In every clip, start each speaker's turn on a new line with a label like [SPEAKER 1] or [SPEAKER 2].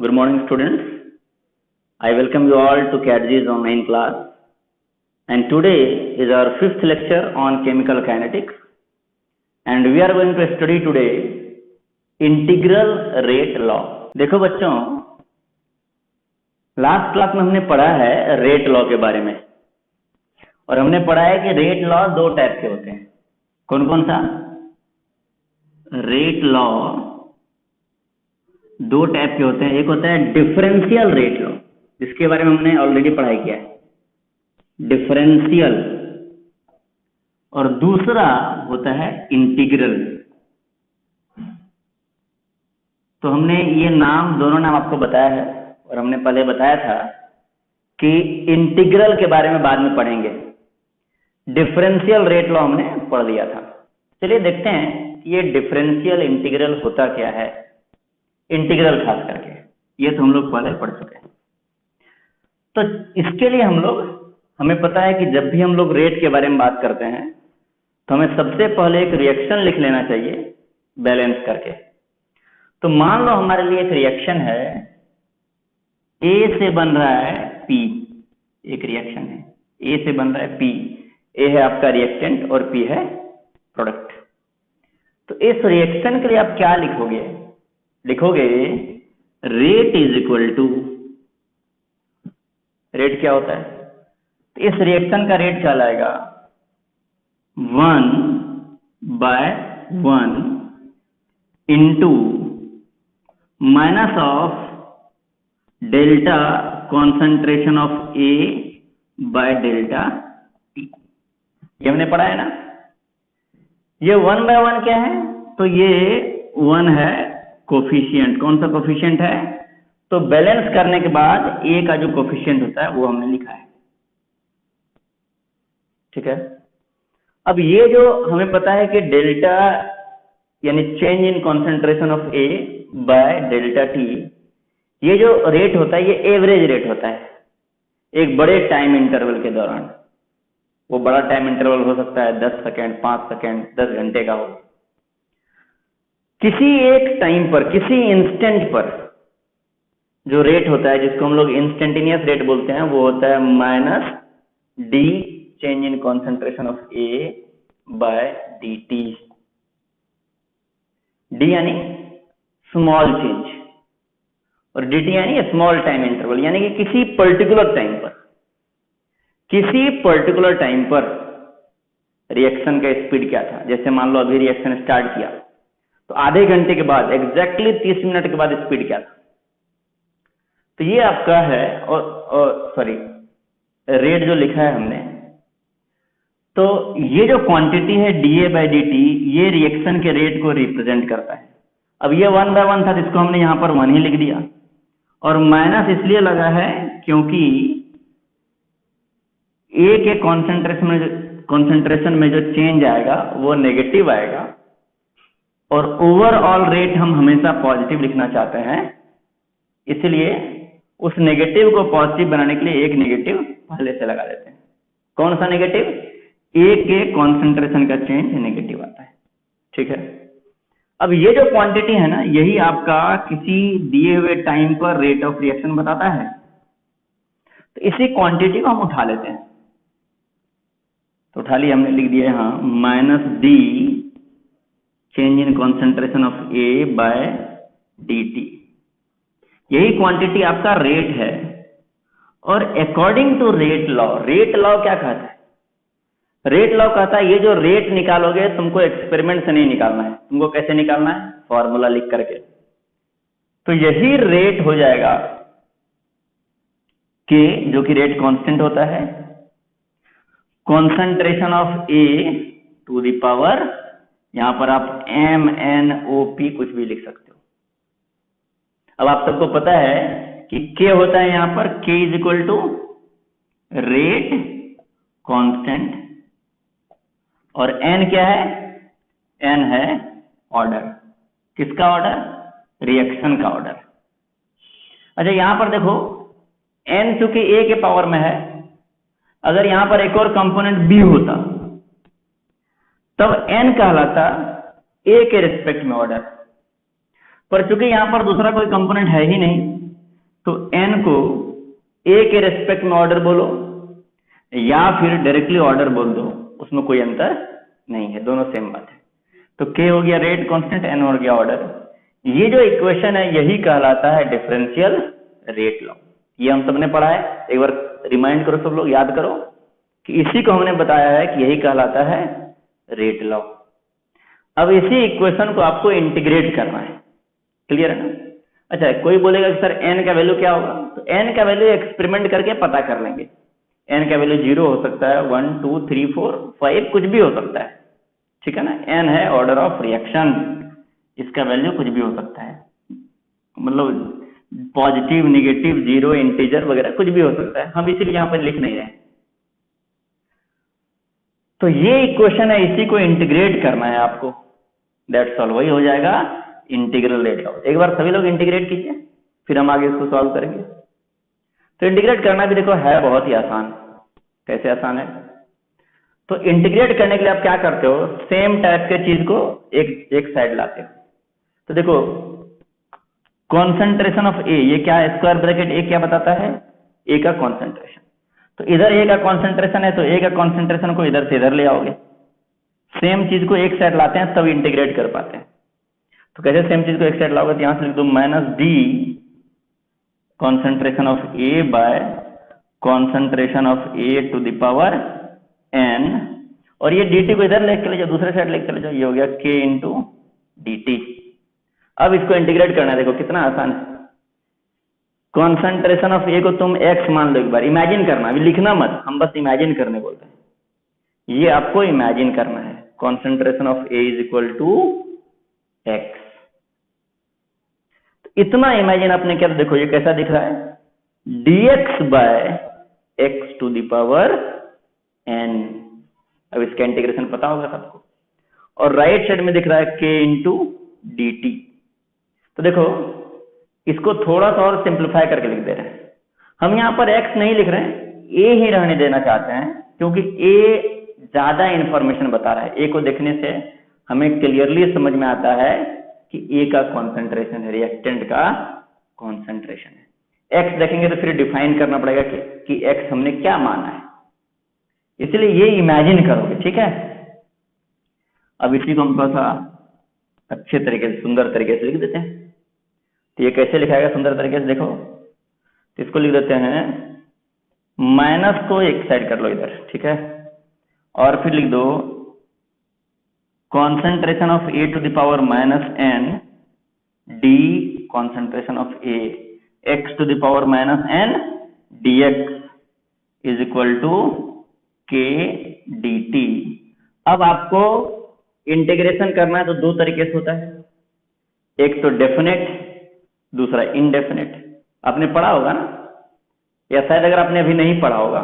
[SPEAKER 1] Good morning, students. I welcome you all to CATG's online class. And today is our fifth lecture on chemical kinetics. And we are going to study today integral rate law. देखो बच्चों, last class में हमने पढ़ा है rate law के बारे में, और हमने पढ़ा है कि रेट लॉ दो टाइप के होते हैं. कौन कौन सा? रेट लॉ दो टाइप के होते हैं. एक होता है डिफरेंशियल रेट लॉ, जिसके बारे में हमने ऑलरेडी पढ़ाई किया है, डिफरेंशियल, और दूसरा होता है इंटीग्रल. तो हमने ये दोनों नाम आपको बताया है, और हमने पहले बताया था कि इंटीग्रल के बारे में बाद में पढ़ेंगे. डिफरेंशियल रेट लॉ हमने पढ़ लिया था. चलिए देखते हैं कि ये डिफरेंशियल इंटीग्रल होता क्या है. इंटीग्रल खास करके ये तो हम लोग पहले पढ़ चुके हैं. तो इसके लिए हमें पता है कि जब भी हम लोग रेट के बारे में बात करते हैं तो हमें सबसे पहले एक रिएक्शन लिख लेना चाहिए बैलेंस करके. तो मान लो हमारे लिए एक रिएक्शन है, ए से बन रहा है पी. एक रिएक्शन है, ए से बन रहा है पी. ए है आपका रिएक्टेंट और पी है प्रोडक्ट. तो इस रिएक्शन के लिए आप क्या लिखोगे? Rate is equal to, rate क्या होता है? तो इस रिएक्शन का रेट क्या लाएगा? 1/1 into minus of delta concentration of A by delta T. ये हमने पढ़ा है ना. ये 1/1 क्या है? तो ये 1 है कोफिशिएंट. कौन सा कोफिशिएंट है? तो बैलेंस करने के बाद ए का जो कोफिशिएंट होता है वो हमने लिखा है. ठीक है. अब ये जो हमें पता है कि डेल्टा यानी change in concentration of A by delta T, ये जो रेट होता है ये एवरेज रेट होता है एक बड़े टाइम इंटरवल के दौरान. वो बड़ा टाइम इंटरवल हो सकता है 10 सेकेंड, 5 सेकेंड, 10 घंटे का हो. किसी एक टाइम पर, किसी इंस्टेंट पर जो रेट होता है, जिसको हम लोग इंस्टेंटेनियस रेट बोलते हैं, वो होता है minus D change in concentration of A by D T. D यानी स्मॉल चेंज और डी टी यानी स्मॉल टाइम इंटरवल, यानी कि किसी पर्टिकुलर टाइम पर रिएक्शन का स्पीड क्या था. जैसे मान लो अभी रिएक्शन स्टार्ट किया तो आधे घंटे के बाद, एग्जैक्टली 30 मिनट के बाद स्पीड क्या था. तो ये आपका है, और सॉरी, रेट जो लिखा है हमने, तो ये जो क्वांटिटी है डीए बाई डी टी, ये रिएक्शन के रेट को रिप्रेजेंट करता है. अब ये 1/1 था, जिसको हमने यहां पर 1 ही लिख दिया, और माइनस इसलिए लगा है क्योंकि ए के कॉन्सेंट्रेशन में जो चेंज आएगा वो नेगेटिव आएगा, और ओवरऑल रेट हम हमेशा पॉजिटिव लिखना चाहते हैं. इसलिए उस नेगेटिव को पॉजिटिव बनाने के लिए एक नेगेटिव पहले से लगा देते हैं. कौन सा नेगेटिव? ए के कॉन्सेंट्रेशन का चेंज नेगेटिव आता है. ठीक है. अब ये जो क्वांटिटी है ना, यही आपका किसी दिए हुए टाइम पर रेट ऑफ रिएक्शन बताता है. तो इसी क्वांटिटी को हम उठा लेते हैं. तो उठा लिया हमने, लिख दिया यहाँ minus D change in concentration of A by D T. यही क्वांटिटी आपका रेट है. और अकॉर्डिंग टू रेट लॉ क्या कहता है? रेट लॉ कहता है ये जो रेट निकालोगे तुमको एक्सपेरिमेंट से नहीं निकालना है. तुमको कैसे निकालना है? फॉर्मूला लिख करके. तो यही रेट हो जाएगा के, जो कि रेट कांस्टेंट होता है, concentration of A to the power, यहां पर आप MnOP कुछ भी लिख सकते हो. अब आप सबको पता है कि K होता है यहां पर, K is equal to rate constant, और N क्या है? N है ऑर्डर. किसका ऑर्डर? रिएक्शन का ऑर्डर. अच्छा, यहां पर देखो N चूंकि A के पावर में है, अगर यहां पर एक और कंपोनेंट B होता तब N कहलाता A के रिस्पेक्ट में ऑर्डर. पर चूंकि यहाँ पर दूसरा कोई कंपोनेंट है ही नहीं, तो n को a के रेस्पेक्ट में ऑर्डर बोलो या फिर डायरेक्टली ऑर्डर बोल दो, उसमें कोई अंतर नहीं है, दोनों सेम बात है। तो k हो गया रेट कांस्टेंट, n हो गया ऑर्डर। ये जो इक्वेशन है यही कहलाता है डिफरेंशियल रेट लॉ। ये हम सबने पढ़ा है, एक बार रिमाइंड करो सब लोग, याद करो कि इसी को हमने बताया है कि यही कहलाता है रेट लॉ। अब इसी इक्वेशन को आपको इंटीग्रेट करना है, क्लियर है ना? अच्छा, कोई बोलेगा कि सर n का वैल्यू क्या होगा, तो n का वैल्यू एक्सपेरिमेंट करके पता कर लेंगे। n का वैल्यू 0 हो सकता है, 1 2 3 4 5 कुछ भी हो सकता है, ठीक है ना? n है ऑर्डर ऑफ रिएक्शन, इसका वैल्यू कुछ भी हो सकता है, मतलब पॉजिटिव नेगेटिव 0 इंटीजर वगैरह कुछ भी हो सकता है, हम इसीलिए यहाँ पर लिख नहीं रहे। तो ये इक्वेशन है, इसी को इंटीग्रेट करना है आपको, दैट्स ऑल, वही हो जाएगा इंटीग्रल रेट लॉ। एक बार सभी लोग इंटीग्रेट कीजिए, फिर हम आगे इसको सॉल्व करेंगे। तो इंटीग्रेट करना भी देखो है बहुत ही आसान। कैसे आसान है? तो इंटीग्रेट करने के लिए आप क्या करते हो, सेम टाइप के चीज को एक साइड लाते हो। तो देखो कॉन्सेंट्रेशन ऑफ ए, ये क्या है, स्क्वायर ब्रैकेट ए क्या बताता है, ए का कॉन्सेंट्रेशन। तो इधर ए का कॉन्सेंट्रेशन है, तो ए का कॉन्सेंट्रेशन को इधर से इधर ले आओगे, सेम चीज को एक साइड लाते हैं तब इंटीग्रेट कर पाते हैं। तो कैसे सेम चीज को एक साइड लाओगे, तो यहां से लिख दो minus D concentration of A by concentration of A to the power n, और ये dt को इधर लेके चले जाओ, दूसरे साइड लेके चले जाओ, ये हो गया k इंटू dt। अब इसको इंटीग्रेट करना है, देखो कितना आसान है। कॉन्सेंट्रेशन ऑफ ए को तुम x मान लो, एक बार इमेजिन करना, अभी लिखना मत, हम बस इमेजिन करने बोलते हैं, ये आपको इमेजिन करना है। Concentration of A is equal to x, इतना इमेजिन आपने किया। देखो ये कैसा दिख रहा है, dx by x to the power n। अब इसका इंटीग्रेशन पता होगा सबको, और राइट साइड में दिख रहा है k इंटू डी टी। तो देखो इसको थोड़ा सा और सिंप्लीफाई करके लिख दे रहे हैं, हम यहाँ पर x नहीं लिख रहे हैं, a ही रहने देना चाहते हैं, क्योंकि a ज्यादा इंफॉर्मेशन बता रहा है। a को देखने से हमें क्लियरली समझ में आता है कि A का कॉन्सेंट्रेशन है, रिएक्टेंट का कॉन्सेंट्रेशन है। X देखेंगे तो फिर डिफाइन करना पड़ेगा कि X हमने क्या माना है, इसलिए ये इमेजिन करोगे, ठीक है? अब इसी को हम थोड़ा सा अच्छे तरीके से, सुंदर तरीके से लिख देते हैं। तो ये कैसे लिखाएगा सुंदर तरीके से, देखो तो इसको लिख देते हैं, माइनस को एक साइड कर लो इधर, ठीक है, और फिर लिख दो concentration of A to the power minus n d concentration of A x to the power minus n dx is equal to k dt। अब आपको इंटीग्रेशन करना है तो दो तरीके से होता है, एक तो डेफिनेट, दूसरा इनडेफिनेट। आपने पढ़ा होगा ना, या शायद अगर आपने अभी नहीं पढ़ा होगा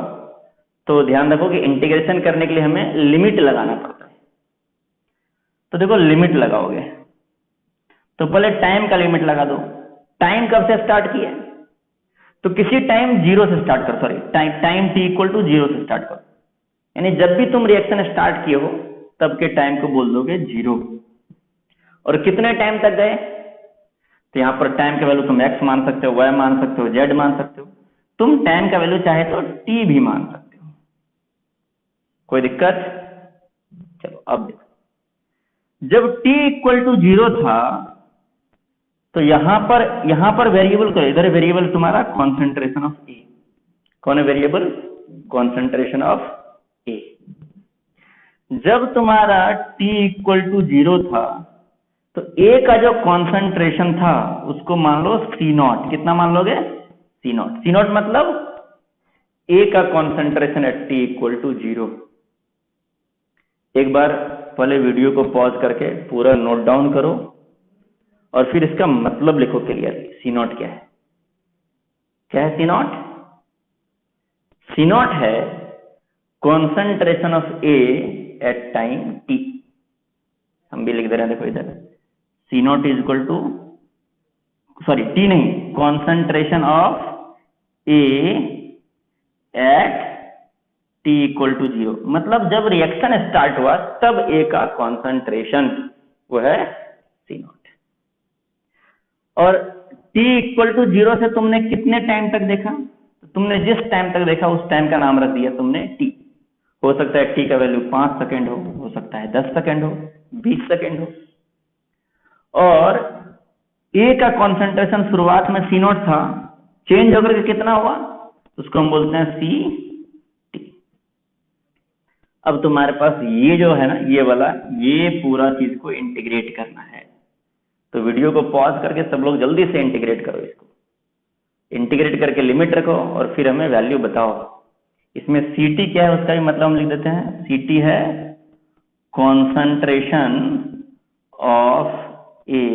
[SPEAKER 1] तो ध्यान रखो कि इंटीग्रेशन करने के लिए हमें लिमिट लगाना पड़ता है। तो देखो लिमिट लगाओगे तो पहले टाइम का लिमिट लगा दो। टाइम कब से स्टार्ट किया, तो किसी टाइम 0 से स्टार्ट करो, sorry time t equal to 0 से स्टार्ट करो, यानी जब भी तुम रिएक्शन स्टार्ट किए हो तब के टाइम को बोल दोगे 0। और कितने टाइम तक गए, तो यहाँ पर टाइम का वैल्यू तुम x मान सकते हो, y मान सकते हो, z मान सकते हो, तुम टाइम का वैल्यू चाहे तो t भी मान सकते हो, कोई दिक्कत? चलो अब देखो, जब t इक्वल टू 0 था तो यहां पर वेरिएबल करो, इधर वेरिएबल तुम्हारा कॉन्सेंट्रेशन ऑफ ए। कौन है वेरिएबल? कॉन्सेंट्रेशन ऑफ ए। जब तुम्हारा t इक्वल टू 0 था तो ए का जो कॉन्सेंट्रेशन था उसको मान लो C0। कितना मान लोगे? C0। C0 मतलब ए का concentration at t equal to 0। एक बार पहले वीडियो को पॉज करके पूरा नोट डाउन करो और फिर इसका मतलब लिखो क्लियरली। C0 क्या है? क्या है C0? C0 है concentration of A at time t। हम भी लिख दे रहे हैं, देखो इधर C0 is equal to, sorry t नहीं, concentration of A at t equal to 0, मतलब जब रिएक्शन स्टार्ट हुआ तब A का कॉन्सेंट्रेशन वो है C0। और t इक्वल टू 0 से तुमने कितने टाइम तक देखा? तो तुमने जिस टाइम तक देखा उस टाइम का नाम रख दिया तुमने t। हो सकता है t का वैल्यू 5 सेकंड हो सकता है 10 सेकंड हो, 20 सेकंड हो। और A का कॉन्सेंट्रेशन शुरुआत में C0 था, चेंज होकर के कितना हुआ? उसको हम बोलते हैं CT। अब तुम्हारे पास ये जो है ना, ये वाला, ये पूरा चीज को इंटीग्रेट करना है। तो वीडियो को पॉज करके सब लोग जल्दी से इंटीग्रेट करो, इसको इंटीग्रेट करके लिमिट रखो और फिर हमें वैल्यू बताओ। इसमें CT क्या है उसका भी मतलब हम लिख देते हैं। CT है concentration of A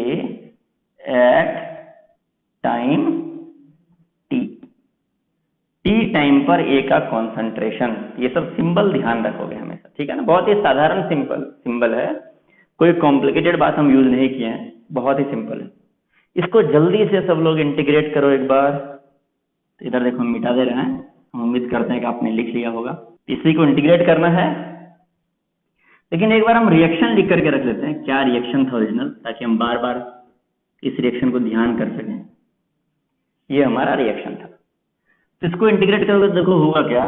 [SPEAKER 1] at time T। T time पर A का कॉन्सेंट्रेशन। ये सब सिंबल ध्यान रखोगे हमेशा, ठीक है ना? बहुत ही साधारण सिंबल है, कोई कॉम्प्लिकेटेड बात हम यूज नहीं किए हैं, बहुत ही सिंपल है। इसको जल्दी से सब लोग इंटीग्रेट करो एक बार। तो इधर देखो हम मिटा दे रहे हैं, हम उम्मीद करते हैं कि आपने लिख लिया होगा। इसी को इंटीग्रेट करना है, लेकिन एक बार हम रिएक्शन लिख करके रख लेते हैं, क्या रिएक्शन था ओरिजिनल, ताकि हम बार बार इस रिएक्शन को ध्यान कर सकें। ये हमारा रिएक्शन था। तो इसको इंटीग्रेट करोगे तो देखो होगा क्या।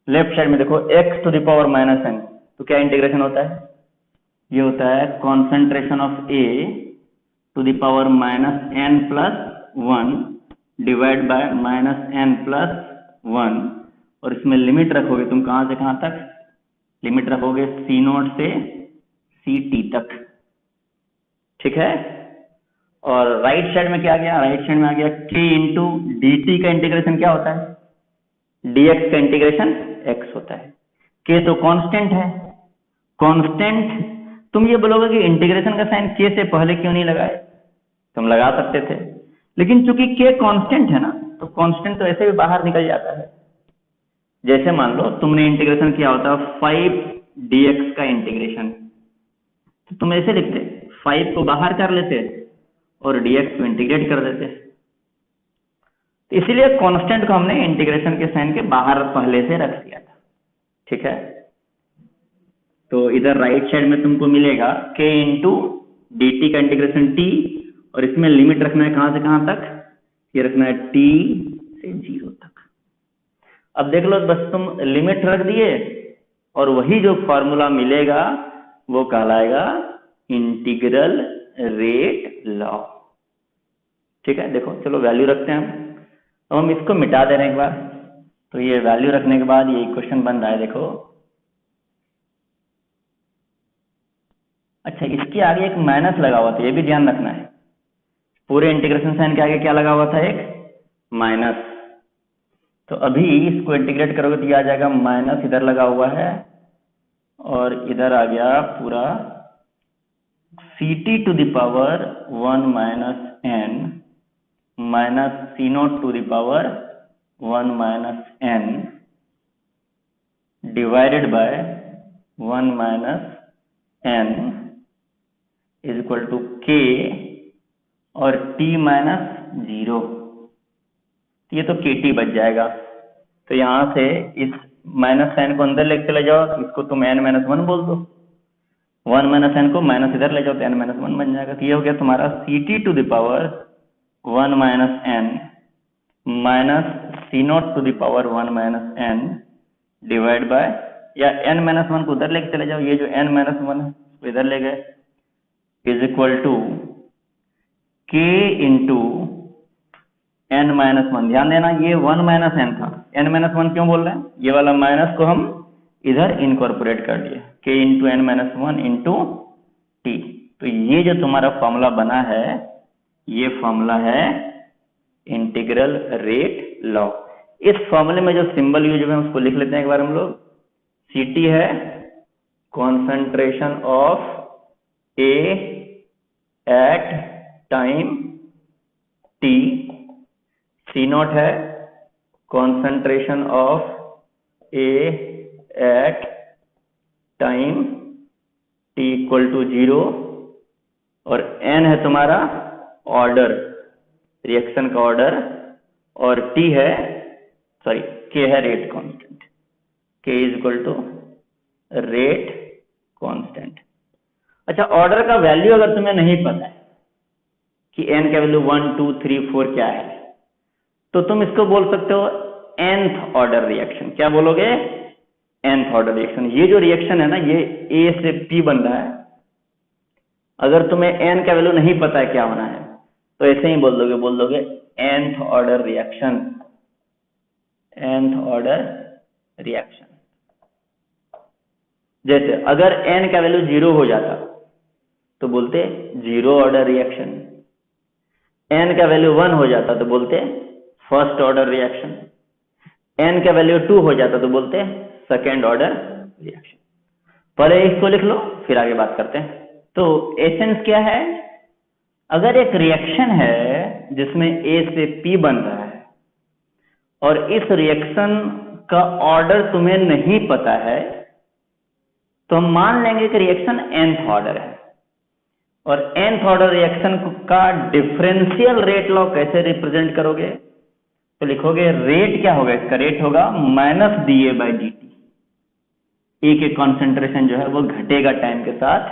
[SPEAKER 1] लेफ्ट साइड में देखो x to the power minus n, तो क्या इंटीग्रेशन होता है? ये होता है concentration of A to the power minus n plus 1 divide by minus n plus 1। और इसमें लिमिट रखोगे तुम कहां से कहां तक? लिमिट रखोगे C0 से CT तक, ठीक है? और राइट साइड में क्या आ गया? राइट साइड में आ गया k इंटू dt का इंटीग्रेशन क्या होता है? dx का इंटीग्रेशन x होता है। k तो कांस्टेंट है, कांस्टेंट। तुम ये बोलोगे कि इंटीग्रेशन का साइन k से पहले क्यों नहीं लगाए? तुम लगा सकते थे, लेकिन चूंकि k कांस्टेंट है ना, तो कांस्टेंट तो ऐसे भी बाहर निकल जाता है। जैसे मान लो तुमने इंटीग्रेशन किया होता 5 dx का इंटीग्रेशन, तो तुम ऐसे लिखते 5 को बाहर कर लेते और dx को इंटीग्रेट कर देते। तो इसीलिए कांस्टेंट को हमने इंटीग्रेशन के साइन के बाहर पहले से रख दिया था, ठीक है? तो इधर राइट साइड में तुमको मिलेगा k इंटू dt का इंटीग्रेशन t, और इसमें लिमिट रखना है कहां से कहां तक? ये रखना है t से 0 तक। अब देख लो, बस तुम लिमिट रख दिए और वही जो फॉर्मूला मिलेगा वो कहलाएगा इंटीग्रल रेट लॉ, ठीक है? देखो चलो वैल्यू रखते हैं हम। अब हम इसको मिटा दे रहे हैं एक बार। तो ये वैल्यू रखने के बाद ये इक्वेशन बन रहा है, देखो। अच्छा, इसके आगे एक माइनस लगा हुआ था, ये भी ध्यान रखना है। पूरे इंटीग्रेशन साइन के आगे क्या लगा हुआ था? एक माइनस। तो अभी इसको इंटीग्रेट करोगे तो ये आ जाएगा माइनस, इधर लगा हुआ है, और इधर आ गया पूरा CT to the power 1 minus n minus C0 to the power 1 minus n divided by 1 minus n is equal to k और t माइनस 0। ये तो kt बच जाएगा। तो यहां से इस माइनस साइन को अंदर लेके चले जाओ, इसको तुम n माइनस 1 बोल दो। 1 माइनस n को माइनस इधर ले जाओ तो n माइनस 1 बन जाएगा। तो ये हो गया तुम्हारा CT to the power 1 minus n minus C0 to the power 1 minus n divide by, या n माइनस 1 को उधर लेके चले जाओ, ये जो n माइनस 1 है उसको इधर ले गए, is equal to k into n minus 1। ध्यान देना ये 1 माइनस n था, n माइनस 1 क्यों बोल रहे हैं? ये वाला माइनस को हम इधर इनकॉर्पोरेट कर दिए, k into n minus 1 into t। तो ये जो तुम्हारा फॉर्मूला बना है, ये फॉर्मूला है इंटीग्रल रेट लॉ। इस फॉर्मूले में जो सिंबल यूज हुए उसको लिख लेते हैं एक बार हम लोग। CT है concentration of A at time t, C0 है concentration of A at time t equal to 0, और n है तुम्हारा ऑर्डर, रिएक्शन का ऑर्डर, और t है, सॉरी k है rate constant, k is equal to rate constant. अच्छा, ऑर्डर का वैल्यू अगर तुम्हें नहीं पता है कि n का वैल्यू 1 2 3 4 क्या है, तो तुम इसको बोल सकते हो nth ऑर्डर रिएक्शन। क्या बोलोगे? nth order reaction. ये जो रिएक्शन है ना, ये A से P बन रहा है। अगर तुम्हें n का वैल्यू नहीं पता है क्या होना है, तो ऐसे ही बोल दोगे nth order reaction, nth order reaction. जैसे अगर n का वैल्यू 0 हो जाता तो बोलते 0 ऑर्डर रिएक्शन, n का वैल्यू 1 हो जाता तो बोलते फर्स्ट ऑर्डर रिएक्शन, n का वैल्यू 2 हो जाता तो बोलते सेकेंड ऑर्डर रिएक्शन। पहले इसको लिख लो, फिर आगे बात करते हैं। तो एसेंस क्या है? अगर एक रिएक्शन है जिसमें A से P बन रहा है और इस रिएक्शन का ऑर्डर तुम्हें नहीं पता है, तो हम मान लेंगे कि रिएक्शन nth ऑर्डर है। और nth ऑर्डर रिएक्शन का डिफरेंशियल रेट लॉ कैसे रिप्रेजेंट करोगे? तो लिखोगे रेट क्या होगा? इसका रेट होगा माइनस dA/dt। ए के कॉन्सेंट्रेशन जो है वो घटेगा टाइम के साथ,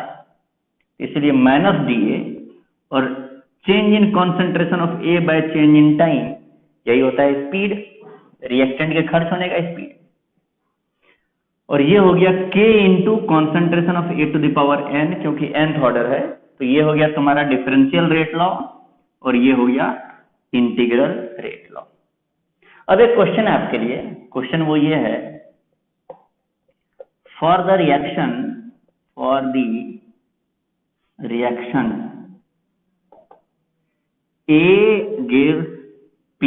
[SPEAKER 1] इसलिए माइनस dA, और change in concentration of A by change in time, यही होता है स्पीड, रिएक्टेंट के खर्च होने का स्पीड। और ये हो गया K into concentration of A to the power n, क्योंकि nth ऑर्डर है, तो ये हो गया तुम्हारा डिफरेंशियल रेट लॉ, और ये हो गया इंटीग्रल रेट लॉ। अब एक क्वेश्चन है आपके लिए, क्वेश्चन वो ये है, for the reaction A gives P,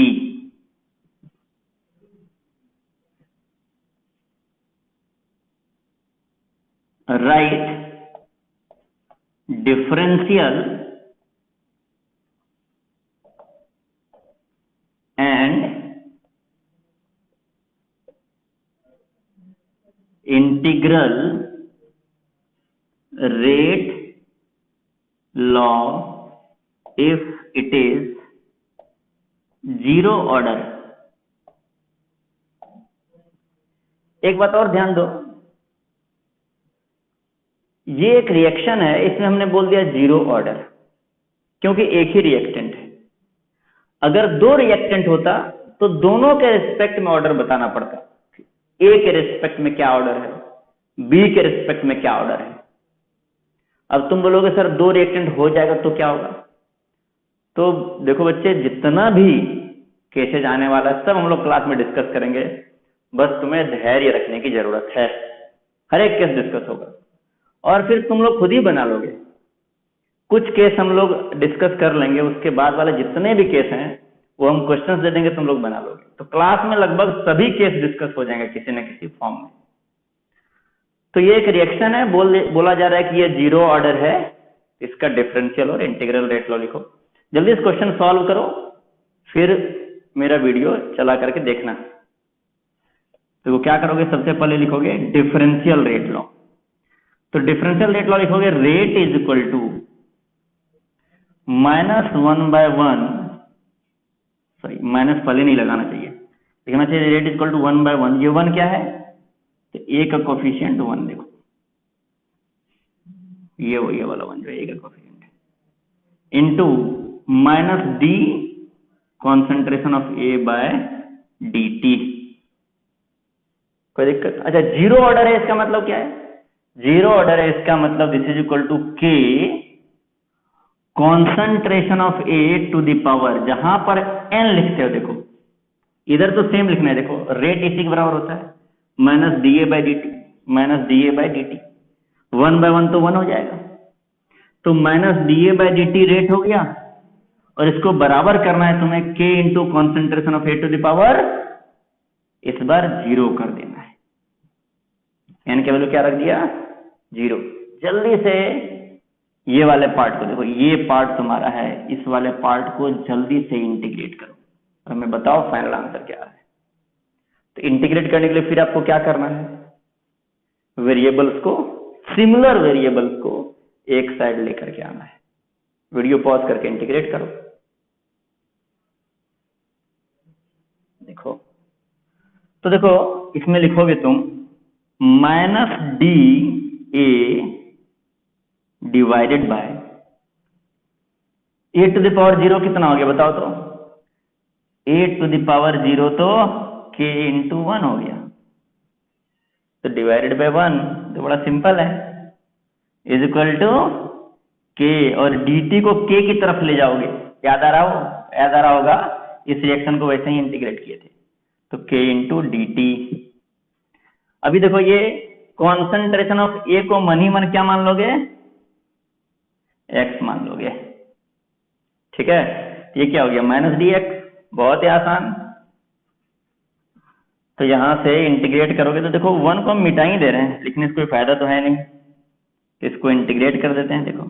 [SPEAKER 1] write differential and integral rate law if it is 0 order. एक बात और ध्यान दो, ये एक रिएक्शन है, इसमें हमने बोल दिया 0 ऑर्डर, क्योंकि एक ही रिएक्टेंट है। अगर 2 रिएक्टेंट होता तो दोनों के रिस्पेक्ट में ऑर्डर बताना पड़ता, ए के रिस्पेक्ट में क्या ऑर्डर है, बी के रिस्पेक्ट में क्या ऑर्डर है। अब तुम बोलोगे सर 2 रिएक्टेंट हो जाएगा तो क्या होगा? तो देखो बच्चे, जितना भी केसेज आने वाला है सब हम लोग क्लास में डिस्कस करेंगे, बस तुम्हें धैर्य रखने की जरूरत है। हर एक केस डिस्कस होगा और फिर तुम लोग खुद ही बना लोगे। कुछ केस हम लोग डिस्कस कर लेंगे, उसके बाद वाले जितने भी केस हैं वो हम क्वेश्चंस दे देंगे, तुम लोग बना लोगे। तो क्लास में लगभग सभी केस डिस्कस हो जाएंगे किसी न किसी फॉर्म में। तो ये एक रिएक्शन है, बोला जा रहा है कि ये 0 ऑर्डर है, इसका डिफरेंशियल और इंटीग्रल रेट लॉ लिखो। जल्दी इस क्वेश्चन सॉल्व करो, फिर मेरा वीडियो चला करके देखना। तो क्या करोगे? सबसे पहले लिखोगे डिफरेंशियल रेट लॉ। तो डिफरेंशियल रेट लॉ लिखोगे rate is equal to -1/1, sorry minus पहले नहीं लगाना चाहिए, लिखना चाहिए रेट इज इक्वल टू 1/1। ये 1 क्या है? तो ए का कोफिशिएंट 1, देखो ये वाला 1 जो ए का कोफिशिएंट है, into minus D concentration of A by dt। कोई दिक्कत? अच्छा, 0 ऑर्डर है, इसका मतलब क्या है? 0 ऑर्डर है, इसका मतलब this is equal to K concentration of A to the power, जहां पर n लिखते हो, देखो इधर तो सेम लिखना है, देखो रेट इसी के बराबर होता है माइनस dA/dt, 1/1 तो 1 हो जाएगा, तो माइनस dA/dt रेट हो गया, और इसको बराबर करना है तुम्हें K into concentration of A to the power, इस बार 0 कर देना है। n के वैल्यू क्या रख दिया? 0। जल्दी से ये वाले पार्ट को देखो, ये पार्ट तुम्हारा है, इस वाले पार्ट को जल्दी से इंटीग्रेट करो और हमें बताओ फाइनल आंसर क्या है। तो इंटीग्रेट करने के लिए फिर आपको क्या करना है? वेरिएबल्स को, सिमिलर वेरिएबल्स को एक साइड लेकर के आना है। वीडियो पॉज करके इंटीग्रेट करो। देखो, तो देखो इसमें लिखोगे तुम -dA divided by A to the power 0 कितना हो गया बताओ तो? ए टू द पावर 0 तो k इंटू 1 हो गया, तो डिवाइडेड बाय 1, तो बड़ा सिंपल है, इज इक्वल टू k, और dt को k की तरफ ले जाओगे, याद आ रहा होगा, इस रिएक्शन को वैसे ही इंटीग्रेट किए थे, तो k इंटू डी टी। अभी देखो ये कॉन्सेंट्रेशन ऑफ ए को मन ही मन क्या मान लोगे? x मान लोगे, ठीक है, ये क्या हो गया? माइनस डी एक्स, बहुत ही आसान। तो यहां से इंटीग्रेट करोगे तो देखो 1 को हम मिटा ही दे रहे हैं, लेकिन इसको कोई फायदा तो है नहीं, इसको इंटीग्रेट कर देते हैं। देखो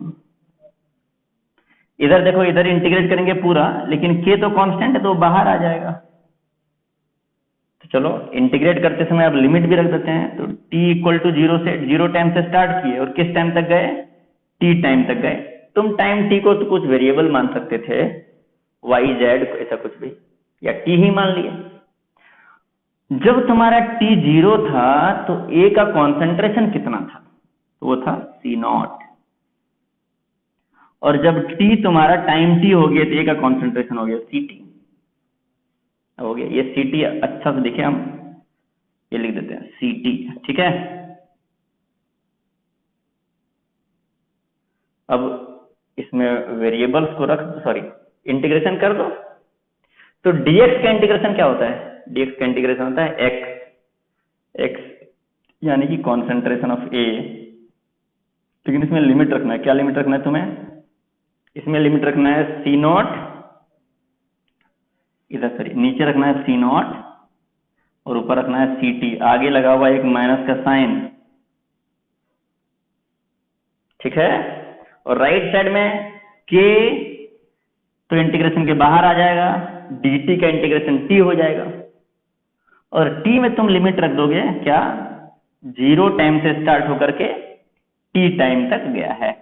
[SPEAKER 1] इधर देखो, इधर इंटीग्रेट करेंगे पूरा, लेकिन k तो कांस्टेंट है तो बाहर आ जाएगा, तो चलो इंटीग्रेट करते समय अब लिमिट भी रख देते हैं। तो t इक्वल टू 0 से 0 टाइम से स्टार्ट किए और किस टाइम तक गए? t टाइम तक गए। तुम टाइम t को तो कुछ वेरिएबल मान सकते थे, y z ऐसा कुछ भी, या t ही मान लिए। जब तुम्हारा t 0 था तो a का कॉन्सेंट्रेशन कितना था? तो वो था C0, और जब t तुम्हारा टाइम t हो गया तो a का कॉन्सेंट्रेशन हो गया Ct, हो गया ये Ct। अच्छा से देखिए, हम ये लिख देते हैं Ct, ठीक है। अब इसमें वेरिएबल्स को रख, सॉरी इंटीग्रेशन कर दो, तो dx का इंटीग्रेशन क्या होता है? dx का इंटीग्रेशन होता है x यानी कि कॉन्सेंट्रेशन ऑफ a, लेकिन इसमें लिमिट रखना है। क्या लिमिट रखना है तुम्हें? इसमें लिमिट रखना है C0, इधर सॉरी नीचे रखना है C0 और ऊपर रखना है Ct, आगे लगा हुआ एक माइनस का साइन, ठीक है। और राइट साइड में k तो इंटीग्रेशन के बाहर आ जाएगा, dt का इंटीग्रेशन t हो जाएगा, और t में तुम लिमिट रख दोगे क्या? 0 टाइम से स्टार्ट होकर के t टाइम तक गया है।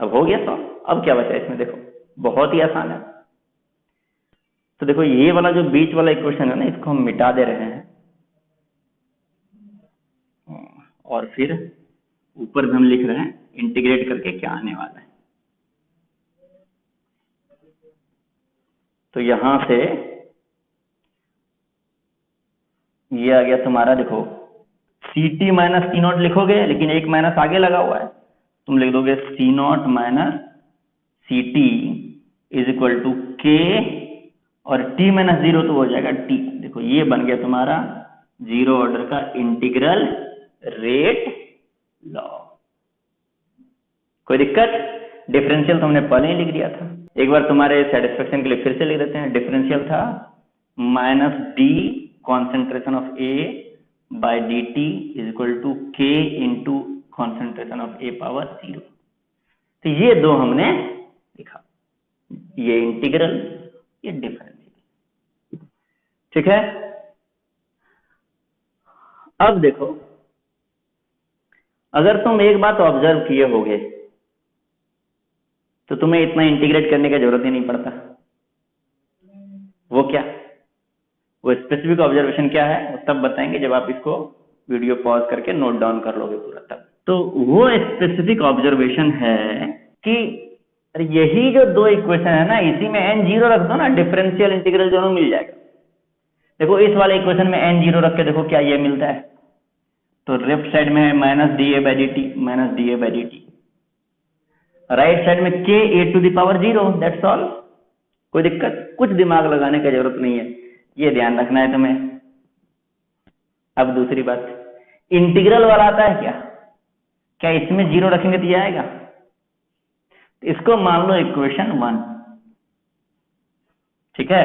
[SPEAKER 1] अब हो गया सॉल्व। अब क्या बचा इसमें? देखो बहुत ही आसान है। तो देखो ये वाला जो बीच वाला इक्वेशन है ना, इसको हम मिटा दे रहे हैं, और फिर ऊपर भी हम लिख रहे हैं इंटीग्रेट करके क्या आने वाला है। तो यहां से ये आ गया तुम्हारा, देखो Ct माइनस C0 लिखोगे, लेकिन एक माइनस आगे लगा हुआ है, तुम लिख दोगे C0 minus Ct is equal to k, और t माइनस 0 तो हो जाएगा t। देखो ये बन गया तुम्हारा 0 ऑर्डर का इंटीग्रल रेट लॉ। कोई दिक्कत? डिफरेंशियल तो हमने पहले ही लिख दिया था, एक बार तुम्हारे सेटिस्फेक्शन के लिए फिर से लिख देते हैं। डिफरेंशियल था minus d concentration of a by dt is equal to k into concentration of a power 0। तो ये दो हमने लिखा, ये इंटीग्रल, ये डिफरेंशियल, ठीक है। अब देखो, अगर तुम एक बात ऑब्जर्व किए होगे तो तुम्हें इतना इंटीग्रेट करने की जरूरत ही नहीं पड़ता। वो क्या? वो स्पेसिफिक ऑब्जर्वेशन क्या है वो तब बताएंगे जब आप इसको वीडियो पॉज करके नोट डाउन कर लोगे पूरा तब। तो वो स्पेसिफिक ऑब्जर्वेशन है कि यही जो दो इक्वेशन है ना, इसी में n0 रख दो ना, डिफरेंशियल इंटीग्रल दोनों मिल जाएगा। देखो इस वाले इक्वेशन में n0 रख के देखो क्या ये मिलता है। तो लेफ्ट साइड में है minus D A by D T, minus D A by D T, right side में k a to the power 0, that's all. कोई दिक्कत? कुछ दिमाग लगाने की जरूरत नहीं है, ये ध्यान रखना है तुम्हें। अब दूसरी बात, इंटीग्रल वाला आता है क्या? क्या इसमें 0 रखेंगे तो ये आएगा? इसको मान लो इक्वेशन 1, ठीक है।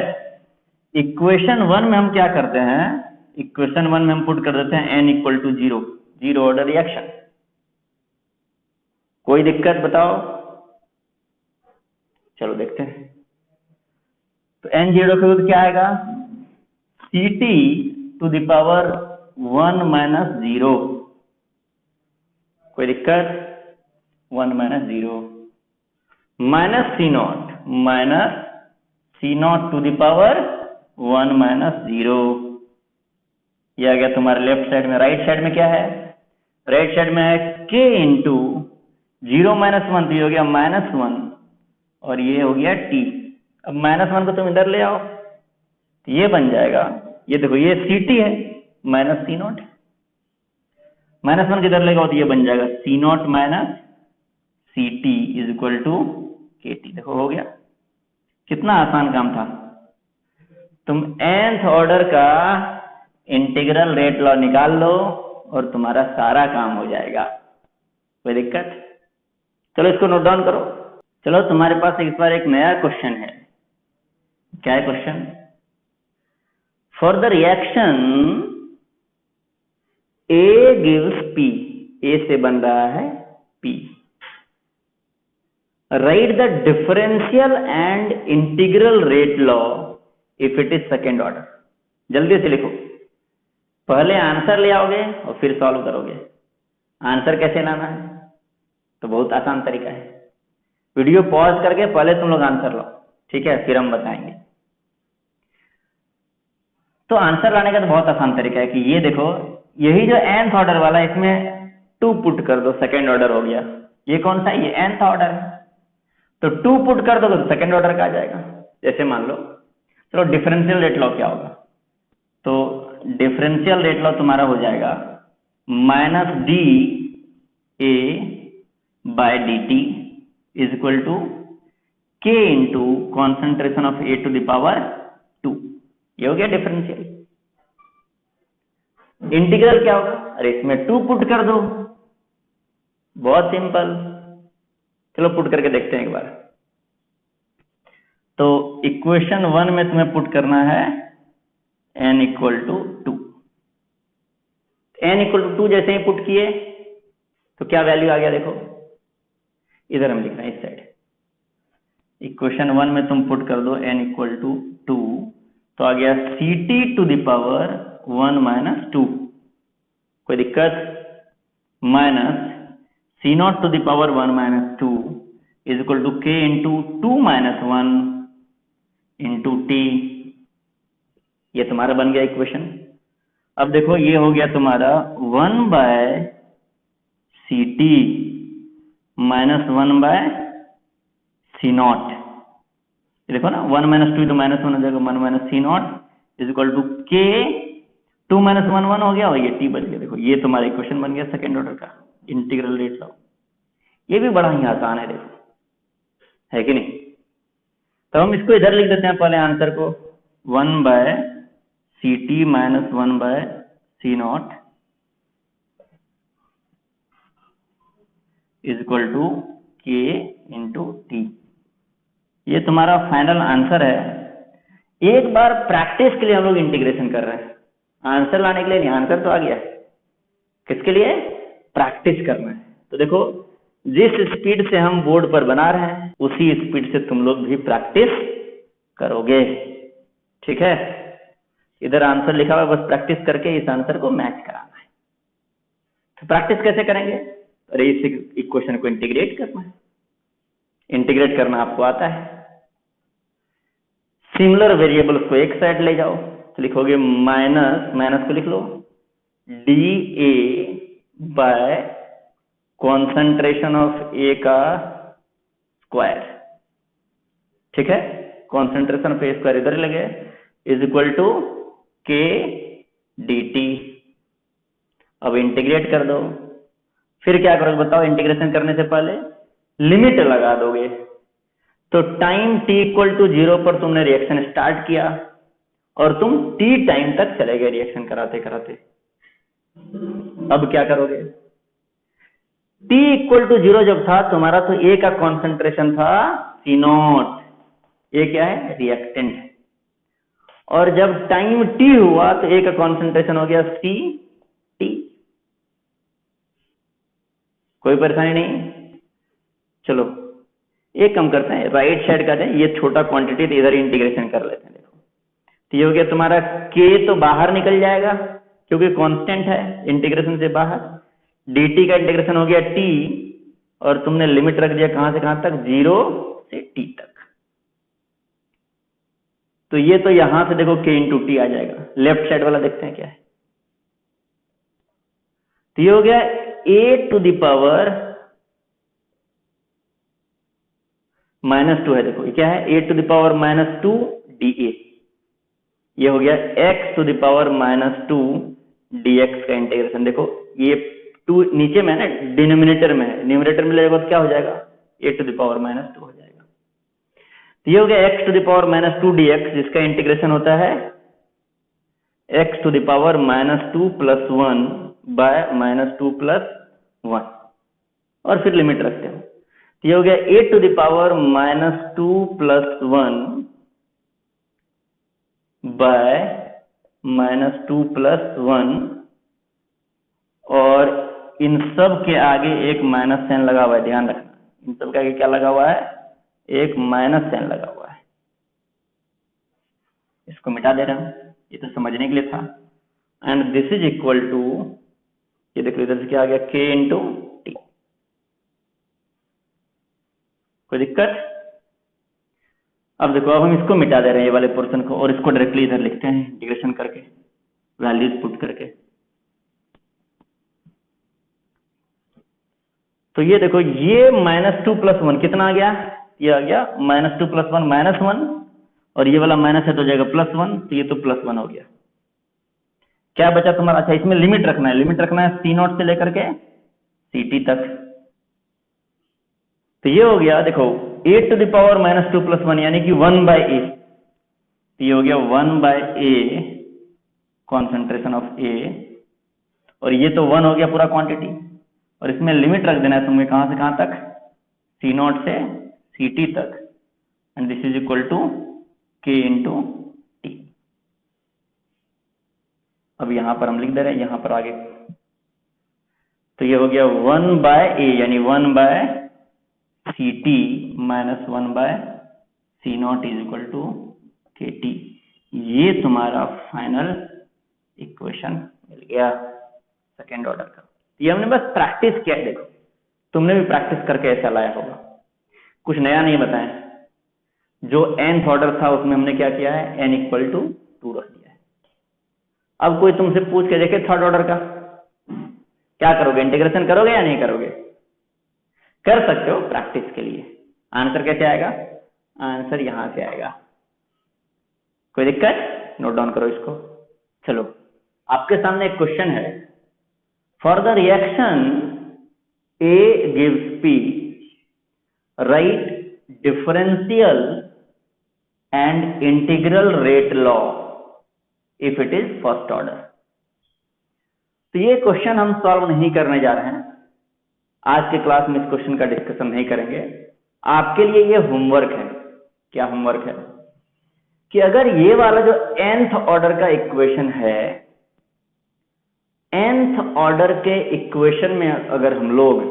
[SPEAKER 1] इक्वेशन 1 में हम क्या करते हैं? इक्वेशन 1 में हम पुट कर देते हैं n equal to 0, 0 order reaction. कोई दिक्कत बताओ? चलो देखते हैं। तो n0 रखोगे तो क्या आएगा? Ct to the power 1 minus 0। कोई दिक्कत? 1 minus 0 minus C0 to the power 1 minus 0। यह आ गया तुम्हारे लेफ्ट साइड में। राइट साइड में क्या है? राइट साइड में है k इंटू 0 माइनस 1, तो ये हो गया माइनस 1 और ये हो गया टी। अब -1 को तुम इधर ले आओ तो ये बन जाएगा, ये देखो ये सी टी है माइनस सी नॉट, -1 किधर ले आओ तो ये बन जाएगा C naught minus C T is equal to K T. देखो हो गया, कितना आसान काम था। तुम nth ऑर्डर का इंटीग्रल रेट लॉ निकाल लो और तुम्हारा सारा काम हो जाएगा, कोई दिक्कत? चलो इसको नोट डाउन करो। चलो तुम्हारे पास इस बार एक नया क्वेश्चन है। क्या है question? For the reaction A gives P, A से बन रहा है P, right the differential and integral rate law if it is second order. जल्दी से लिखो, पहले आंसर ले आओगे और फिर सॉल्व करोगे। आंसर कैसे लाना है तो बहुत आसान तरीका है, वीडियो पॉज करके पहले तुम लोग आंसर लो, ठीक है, फिर हम बताएंगे। तो आंसर लाने का तो बहुत आसान तरीका है कि ये देखो, यही जो nth ऑर्डर वाला है इसमें 2 पुट कर दो, सेकेंड ऑर्डर हो गया। ये कौन सा है? ये nth ऑर्डर है, तो 2 पुट कर दो तो सेकेंड ऑर्डर का आ जाएगा। जैसे मान लो, चलो डिफरेंशियल रेट लॉ क्या होगा, तो डिफरेंशियल रेट लॉ तुम्हारा हो जाएगा minus D A by D T is equal to K into concentration of A to the power 2। ये हो गया डिफरेंशियल। इंटीग्रल क्या होगा? अरे इसमें 2 पुट कर दो, बहुत सिंपल। चलो पुट करके देखते हैं एक बार। तो इक्वेशन 1 में तुम्हें पुट करना है n equal to 2। n equal to 2 जैसे ही पुट किए तो क्या वैल्यू आ गया? देखो इधर हम लिख रहे हैं इस साइड। इक्वेशन 1 में तुम पुट कर दो n इक्वल टू 2 तो आ गया C T to the power 1 minus 2, कोई दिक्कत? Minus C naught to the power 1 minus 2 is equal to K into 2 minus 1 into T. ये तुम्हारा बन गया इक्वेशन। अब देखो ये हो गया तुम्हारा 1 by C T minus 1 by C naught. देखो ना 1 माइनस 2 तो माइनस 1 हो जाएगा, 1 minus C naught is equal to K 2 minus 1 1 हो गया और ये टी बन गया। देखो ये तुम्हारा इक्वेशन बन गया सेकेंड ऑर्डर का इंटीग्रल रेट लॉ। ये भी बड़ा ही आसान है, देखो है कि नहीं? तो हम इसको इधर लिख देते हैं पहले आंसर को, 1 by C T minus 1 by C naught is equal to K into T. ये तुम्हारा फाइनल आंसर है। एक बार प्रैक्टिस के लिए हम लोग इंटीग्रेशन कर रहे हैं, आंसर लाने के लिए नहीं। आंसर तो आ गया, किसके लिए? प्रैक्टिस करना है। तो देखो जिस स्पीड से हम बोर्ड पर बना रहे हैं उसी स्पीड से तुम लोग भी प्रैक्टिस करोगे, ठीक है? इधर आंसर लिखा हुआ, बस प्रैक्टिस करके इस आंसर को मैच कराना है। तो प्रैक्टिस कैसे करेंगे? अरे इस इक्वेशन को इंटीग्रेट करना है। इंटीग्रेट करना आपको आता है। सिमिलर वेरिएबल्स को एक साइड ले जाओ तो लिखोगे माइनस, माइनस को लिख लो D A by concentration of A का स्क्वायर, ठीक है? कॉन्सेंट्रेशन ऑफ ए स्क्वायर इधर लगे इज इक्वल टू के डी टी। अब इंटीग्रेट कर दो। फिर क्या करोगे बताओ? इंटीग्रेशन करने से पहले लिमिट लगा दोगे। तो टाइम t इक्वल टू 0 पर तुमने रिएक्शन स्टार्ट किया और तुम t टाइम तक चले गए रिएक्शन कराते कराते। अब क्या करोगे? t इक्वल टू 0 जब था तुम्हारा, तो A का कॉन्सेंट्रेशन था C नॉट। ये क्या है? रिएक्टेंट है। और जब टाइम t हुआ तो A का कॉन्सेंट्रेशन हो गया C T। कोई परेशानी नहीं? चलो एक कम करते हैं, राइट साइड का जाए, ये छोटा क्वांटिटी तो इधर इंटीग्रेशन कर लेते हैं। देखो तो ये हो गया तुम्हारा k तो बाहर निकल जाएगा क्योंकि कांस्टेंट है इंटीग्रेशन से बाहर। dt का इंटीग्रेशन हो गया t और तुमने लिमिट रख दिया कहां से कहां तक? 0 से t तक। तो ये तो यहां से देखो k इंटू टी आ जाएगा। लेफ्ट साइड वाला देखते हैं क्या है। तो ये हो गया a टू द पावर -2 है, देखो ये क्या है, a to the power -2 dA, ये हो गया x to the power -2 dx का इंटीग्रेशन। देखो ये 2 नीचे में है ना, डिनोमिनेटर में है, न्यूमरेटर में लेगा तो क्या हो जाएगा, a टू द पावर -2 हो जाएगा। तो ये हो गया x to the power -2 dx, जिसका इंटीग्रेशन होता है x to the power -2 + 1 by -2 + 1, और फिर लिमिट रखते हैं। तो ये हो गया a to the power -2 + 1 by -2 + 1, और इन सब के आगे एक माइनस साइन लगा हुआ है, ध्यान रखना, इन सब के आगे क्या लगा हुआ है, एक माइनस साइन लगा हुआ है। इसको मिटा दे रहा हूं, ये तो समझने के लिए था। And this is equal to, ये देखो इधर से क्या आ गया, k इंटू टी। कोई दिक्कत? अब देखो, अब हम इसको मिटा दे रहे हैं, ये वाले पोर्शन को, और इसको डायरेक्टली इधर लिखते हैं इंटीग्रेशन करके, वैल्यूज पुट करके। तो ये देखो, ये -2 + 1 कितना आ गया, ये आ गया -2 + 1 -1, और ये वाला माइनस है तो हो जाएगा +1, तो ये तो +1 हो गया। क्या बचा तुम्हारा? अच्छा, इसमें लिमिट रखना है, लिमिट रखना है C0 से लेकर के CT तक। तो ये हो गया, देखो a टू द पावर -2 + 1 यानी कि 1/a, तो ये हो गया 1/a कॉन्सेंट्रेशन ऑफ A, और ये तो 1 हो गया पूरा क्वांटिटी, और इसमें लिमिट रख देना है तुमने, कहां से कहां तक, C0 से CT तक, and this is equal to k into t. अब यहां पर हम लिख दे रहे हैं, यहां पर आगे, तो ये हो गया 1/a यानी 1/CT - 1/C0 is equal to KT। ये तुम्हारा फाइनल इक्वेशन मिल गया सेकेंड ऑर्डर का। ये हमने बस प्रैक्टिस किया है, देखो तुमने भी प्रैक्टिस करके ऐसा लाया होगा, कुछ नया नहीं बताया। जो nth ऑर्डर था उसमें हमने क्या किया है, n = 2 रख दिया है। अब कोई तुमसे पूछ के देखे थर्ड ऑर्डर का, क्या करोगे, इंटीग्रेशन करोगे या नहीं करोगे? कर सकते हो प्रैक्टिस के लिए। आंसर कैसे आएगा? आंसर यहां से आएगा। कोई दिक्कत? नोट डाउन करो इसको। चलो, आपके सामने एक क्वेश्चन है, for the reaction A gives P, write differential and integral rate law if it is first order। तो ये क्वेश्चन हम सॉल्व नहीं करने जा रहे हैं आज के क्लास में, इस क्वेश्चन का डिस्कशन नहीं करेंगे। आपके लिए ये होमवर्क है। क्या होमवर्क है? कि अगर ये वाला जो nth ऑर्डर का इक्वेशन है, nth ऑर्डर के इक्वेशन में अगर हम लोग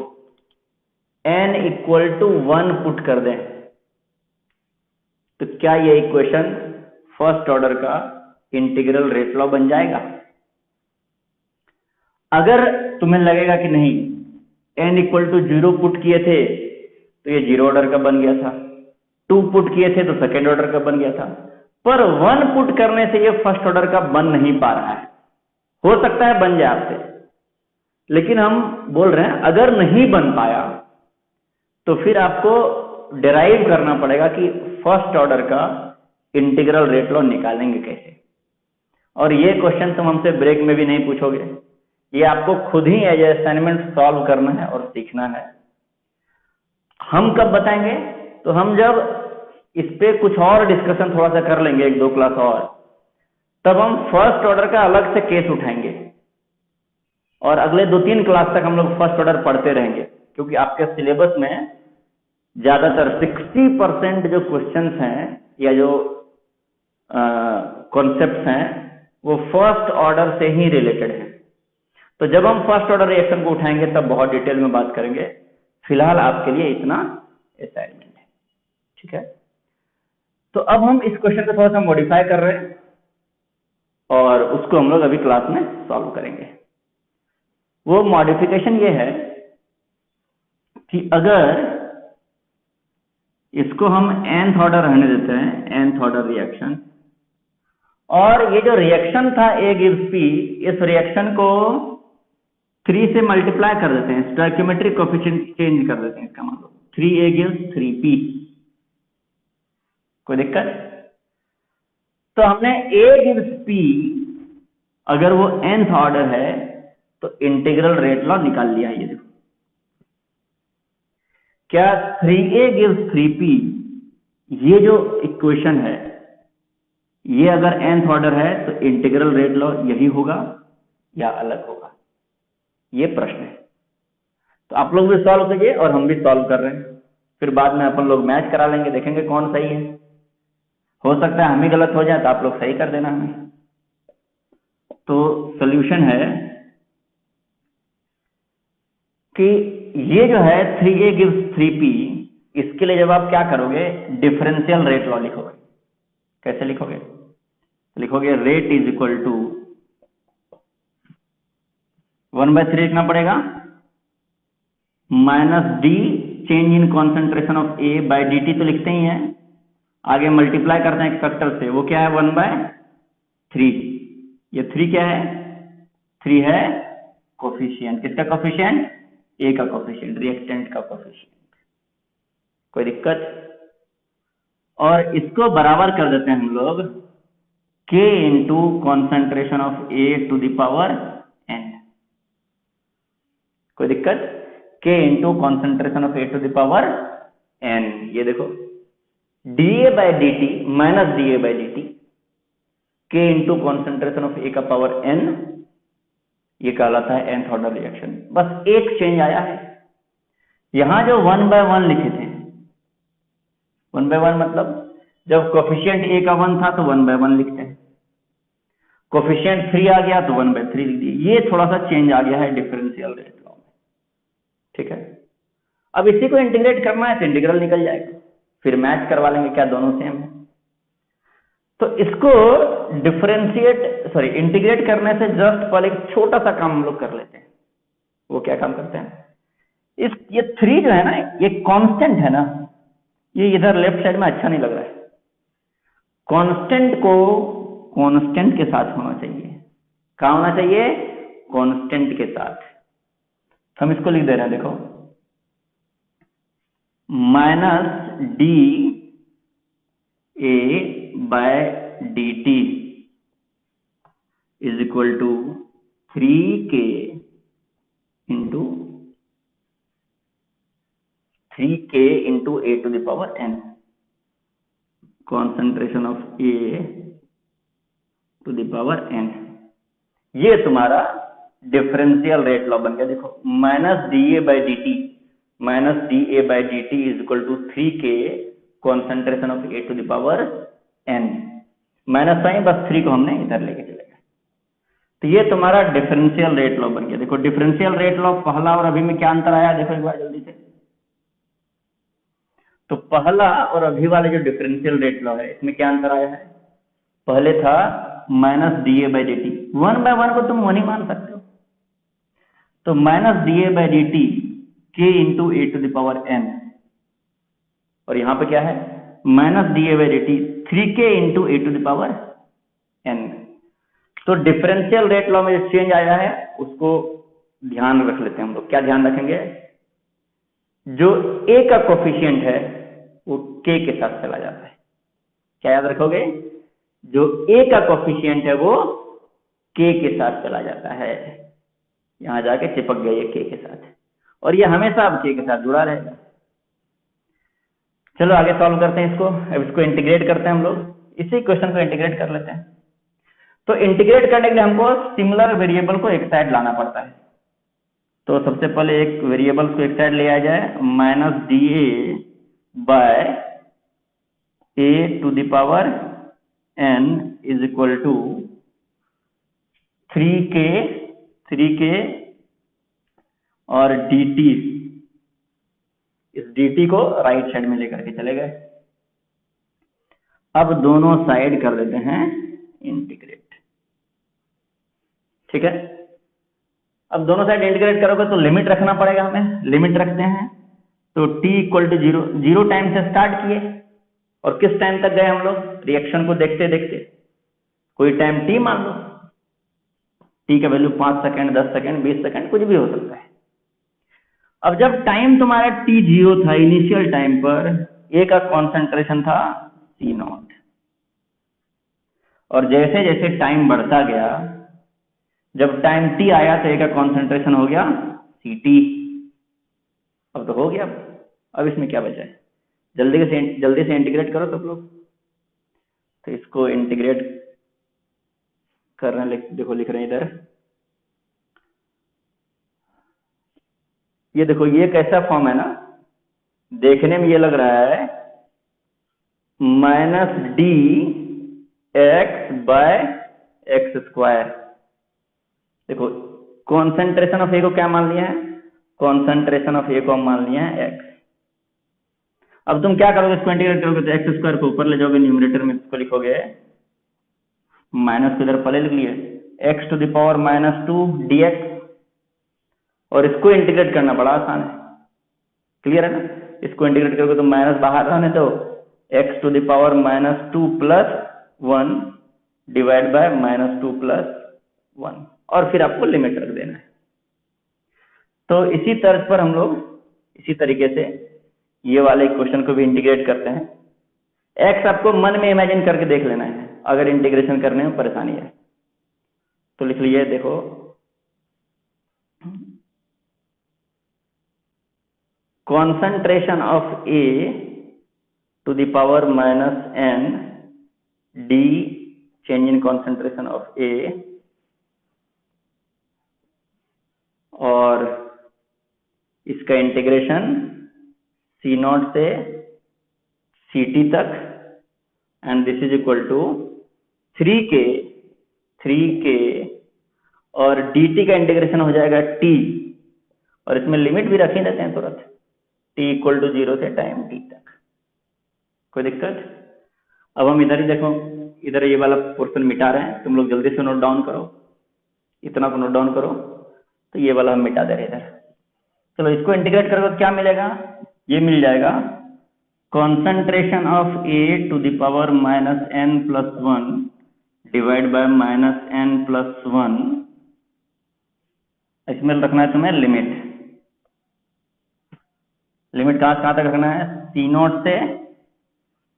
[SPEAKER 1] n = 1 पुट कर दें, तो क्या ये इक्वेशन फर्स्ट ऑर्डर का इंटीग्रल रेट लॉ बन जाएगा? अगर तुम्हें लगेगा कि नहीं, n = 0 पुट किए थे तो ये 0 ऑर्डर का बन गया था, 2 पुट किए थे तो सेकेंड ऑर्डर का बन गया था, पर 1 पुट करने से ये फर्स्ट ऑर्डर का बन नहीं पा रहा है। हो सकता है बन जाए आपसे, लेकिन हम बोल रहे हैं अगर नहीं बन पाया तो फिर आपको डिराइव करना पड़ेगा कि फर्स्ट ऑर्डर का इंटीग्रल रेट लॉ निकालेंगे कैसे। और ये क्वेश्चन तुम हमसे ब्रेक में भी नहीं पूछोगे, ये आपको खुद ही एज असाइनमेंट सॉल्व करना है और सीखना है। हम कब बताएंगे? तो हम जब इस पे कुछ और डिस्कशन थोड़ा सा कर लेंगे, 1-2 क्लास और, तब हम फर्स्ट ऑर्डर का अलग से केस उठाएंगे, और अगले 2-3 क्लास तक हम लोग फर्स्ट ऑर्डर पढ़ते रहेंगे, क्योंकि आपके सिलेबस में ज्यादातर 60% जो क्वेश्चंस हैं या जो कॉन्सेप्ट्स हैं वो फर्स्ट ऑर्डर से ही रिलेटेड हैं। तो जब हम फर्स्ट ऑर्डर रिएक्शन को उठाएंगे तब बहुत डिटेल में बात करेंगे। फिलहाल आपके लिए इतना असाइनमेंट है, ठीक है? तो अब हम इस क्वेश्चन को थोड़ा सा मॉडिफाई कर रहे हैं और उसको हम लोग अभी क्लास में सॉल्व करेंगे। वो मॉडिफिकेशन ये है कि अगर इसको हम nth ऑर्डर रहने देते हैं, nth ऑर्डर रिएक्शन, और ये जो रिएक्शन था A gives P, इस रिएक्शन को 3 से मल्टीप्लाई कर देते हैं, स्टोइकियोमेट्रिक कोएफिशिएंट चेंज कर देते हैं। इसका मतलब 3A gives 3P, कोई दिक्कत? तो हमने A गिव्स P, अगर वो nth ऑर्डर है तो इंटीग्रल रेट लॉ निकाल लिया। ये देखो, क्या 3A गिव्स 3P, ये जो इक्वेशन है ये अगर nth ऑर्डर है तो इंटीग्रल रेट लॉ यही होगा या अलग होगा, ये प्रश्न है। तो आप लोग भी सॉल्व कीजिए और हम भी सॉल्व कर रहे हैं, फिर बाद में अपन लोग मैच करा लेंगे, देखेंगे कौन सही है। हो सकता है हम ही गलत हो जाए तो आप लोग सही कर देना हमें। तो सॉल्यूशन है कि ये जो है 3A गिव्स 3P, इसके लिए जब आप क्या करोगे, डिफरेंशियल रेट लॉ लिखोगे। कैसे लिखोगे? लिखोगे रेट इज इक्वल टू 1/3 लिखना पड़ेगा, minus D change in concentration of A by dt तो लिखते ही हैं, आगे मल्टीप्लाई करते हैं एक फैक्टर से, वो क्या है 1/3। ये 3 क्या है? 3 है कोफिशिएंट। किसका कोफिशिएंट? ए का कोफिशिएंट, रिएक्टेंट का कोफिशिएंट। कोई दिक्कत? और इसको बराबर कर देते हैं हम लोग k into concentration of A to the power n। कोई दिक्कत? k into concentration of A to the power n। ये देखो dA by dt minus dA by dt, k into concentration of A का पावर n, ये कहलाता है nth order reaction. बस एक चेंज आया है, यहां जो 1/1 लिखे थे, 1/1 मतलब जब कोफिशिएंट a का 1 था तो 1/1 लिखते हैं, कोफिशिएंट 3 आ गया तो 1/3 लिख दिए। ये थोड़ा सा चेंज आ गया है डिफरेंशियल रेट लॉ में, ठीक है। अब इसी को इंटीग्रेट करना है तो इंटीग्रल निकल जाएगा, फिर मैच करवा लेंगे क्या दोनों सेम है। तो इसको इंटीग्रेट करने से जस्ट पहले एक छोटा सा काम हम लोग कर लेते हैं। वो क्या काम करते हैं, ये 3 जो है ना, ये कांस्टेंट है ना, ये इधर लेफ्ट साइड में अच्छा नहीं लग रहा है। कांस्टेंट को कांस्टेंट के साथ होना चाहिए। क्या होना चाहिए? कांस्टेंट के साथ। हम इसको लिख दे रहे हैं, देखो, minus D A by D T is equal to 3k into 3k into A to the power n, concentration of A to the power n। ये तुम्हारा डिफरेंशियल रेट लॉ बन गया। देखो, minus D A by D T minus D A by D T is equal to 3k concentration of A to the power n। Minus sign, बस 3 को हमने इधर लेके चले गए। तो ये तुम्हारा डिफरेंशियल रेट लॉ बन गया। देखो, डिफरेंशियल रेट लॉ पहला और अभी में क्या अंतर आया, देखो एक बार जल्दी से। तो पहला और अभी वाले जो डिफरेंशियल रेट लॉ है, इसमें क्या अंतर आया है? पहले था minus D A by D T, 1/1 को तुम 1 ही मान सकते हो, तो minus D A by D T K into A to the power n, और यहां पे क्या है? Minus D A by D T 3k into A to the power n। तो डिफरेंशियल रेट लॉ में जो चेंज आया है उसको ध्यान रख लेते हैं हम लोग। क्या ध्यान रखेंगे? जो a का कोफिशिएंट है वो k के साथ चला जाता है। क्या याद रखोगे? जो a का कोफिशिएंट है वो k के साथ चला जाता है, यहां जाके चिपक गया ये k के साथ, और ये हमेशा अब k के साथ जुड़ा रहेगा। चलो आगे सॉल्व करते हैं इसको। अब इसको इंटीग्रेट करते हैं हम लोग, इसी क्वेश्चन को इंटीग्रेट कर लेते हैं। तो इंटीग्रेट करने के लिए हमको सिमिलर वेरिएबल को एक साइड लाना पड़ता है। तो सबसे पहले एक वेरिएबल को एक साइड ले आया जाए, minus D A by A to the power n is equal to 3k और dt। इस dt को राइट साइड में लेकर के चले गए। अब दोनों साइड कर देते हैं इंटीग्रेट, ठीक है। अब दोनों साइड इंटीग्रेट करोगे तो लिमिट रखना पड़ेगा हमें। लिमिट रखते हैं तो t इक्वल टू 0 टाइम से स्टार्ट किए, और किस टाइम तक गए हम लोग? रिएक्शन को देखते देखते। कोई टाइम t मान लो, t का वैल्यू 5 सेकंड, 10 सेकंड, 20 सेकंड, कुछ भी हो सकता है। अब जब टाइम तुम्हारा t0 था, इनिशियल टाइम पर a का कॉन्सेंट्रेशन था सी नॉट। और जैसे जैसे टाइम बढ़ता गया, जब टाइम टी आया तो ए का कॉन्सेंट्रेशन हो गया सी टी। अब तो हो गया। अब इसमें क्या बचा है? जल्दी से इंटीग्रेट करो सब लोग। तो इसको इंटीग्रेट कर रहे हैं, देखो लिख रहे हैं इधर। ये देखो, ये कैसा फॉर्म है ना, देखने में ये लग रहा है minus d x by x square. देखो, कॉन्सेंट्रेशन ऑफ ए को क्या मान लिया है? कॉन्सेंट्रेशन ऑफ ए को हम मान लिया है एक्स। अब तुम क्या करोगे? इसको इंटीग्रेट करोगे तो एक्स स्क्वायर को ऊपर ले जाओगे, न्यूमरेटर में इसको लिखोगे माइनस को इधर पहले लिख लिए, x to the power minus 2 dx। और इसको इंटीग्रेट करना बड़ा आसान है, क्लियर है ना? इसको इंटीग्रेट करोगे तो माइनस बाहर रहने दो, x to the power minus 2 plus 1 divide by minus 2 plus 1, और फिर आपको लिमिट रख देना है। तो इसी तर्ज पर हम लोग इसी तरीके से ये वाले क्वेश्चन को भी इंटीग्रेट करते हैं। एक्स आपको मन में इमेजिन करके देख लेना है, अगर इंटीग्रेशन करने में परेशानी है तो लिख लीजिए। देखो, concentration of A to the power minus n d, change in concentration of A, और इसका इंटीग्रेशन C नॉट से Ct तक, and this is equal to 3k, और dt का इंटीग्रेशन हो जाएगा t, और इसमें लिमिट भी रख ही देते हैं तुरंत, t इक्वल टू 0 से टाइम t तक। कोई दिक्कत? अब हम इधर ही देखो, इधर ये वाला पोर्शन मिटा रहे हैं, तुम लोग जल्दी से नोट डाउन करो, इतना को नोट डाउन करो। तो ये वाला हम मिटा दे रहे इधर। चलो, इसको इंटीग्रेट करोगे तो क्या मिलेगा? ये मिल जाएगा concentration of A to the power minus n plus 1 divide by minus n plus 1। इसमें रखना है तुम्हें लिमिट कहाँ तक रखना है? सी नॉट से,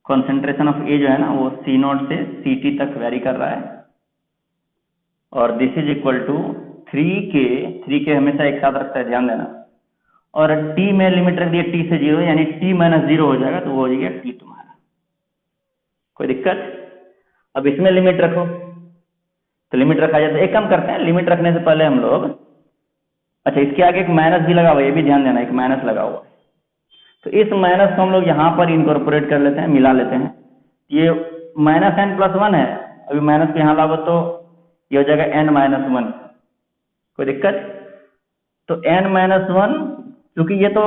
[SPEAKER 1] कॉन्सेंट्रेशन ऑफ ए जो है ना वो सी नॉट से सी टी तक वेरी कर रहा है, और this is equal to 3k हमेशा एक साथ रखता है, ध्यान देना। और t में लिमिट रख दिया t से 0, यानी t माइनस 0 हो जाएगा, तो वो हो जाएगा t तुम्हारा। कोई दिक्कत? अब इसमें लिमिट रखो, तो लिमिट रखा जाए तो एक काम करते हैं, लिमिट रखने से पहले हम लोग, अच्छा इसके आगे एक माइनस भी लगा हुआ है, ये भी ध्यान देना, एक माइनस लगा हुआ है। तो इस माइनस को हम लोग यहाँ पर इनकॉर्पोरेट कर लेते हैं, मिला लेते हैं। ये माइनस n प्लस 1 है, अभी माइनस को यहाँ लाओ तो ये हो जाएगा n माइनस 1। कोई दिक्कत? तो n माइनस 1, क्योंकि ये तो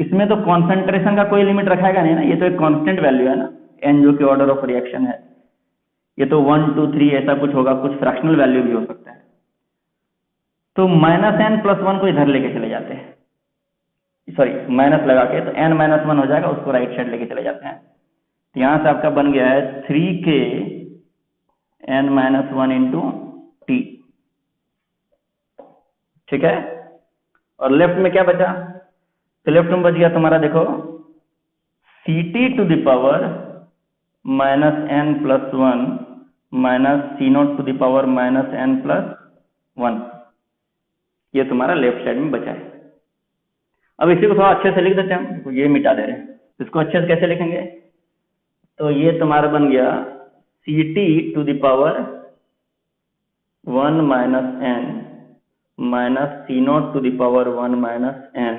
[SPEAKER 1] इसमें तो कॉन्सेंट्रेशन का कोई लिमिट रखाएगा नहीं ना, ये तो एक कांस्टेंट वैल्यू है ना, n जो कि ऑर्डर ऑफ रिएक्शन है, ये तो 1 2 3 ऐसा कुछ होगा, कुछ फ्रैक्शनल वैल्यू भी हो सकता है। तो माइनस n प्लस 1 को इधर लेके चले जाते हैं, सॉरी माइनस लगा के, तो n माइनस 1 हो जाएगा, उसको राइट साइड लेके चले जाते हैं। तो यहाँ से आपका बन गया है 3k n minus 1 into T, ठीक है। और लेफ्ट में क्या बचा? तो लेफ्ट में बच गया तुम्हारा, देखो Ct to the power minus n plus 1 minus C naught to the power minus n plus 1, ये तुम्हारा लेफ्ट साइड में बचा है। अब इसी को थोड़ा अच्छे से लिख देते हैं हम, ये मिटा दे रहे हैं, इसको अच्छे से कैसे लिखेंगे? तो ये तुम्हारा बन गया Ct to the power 1 minus n minus C naught to the power 1 minus n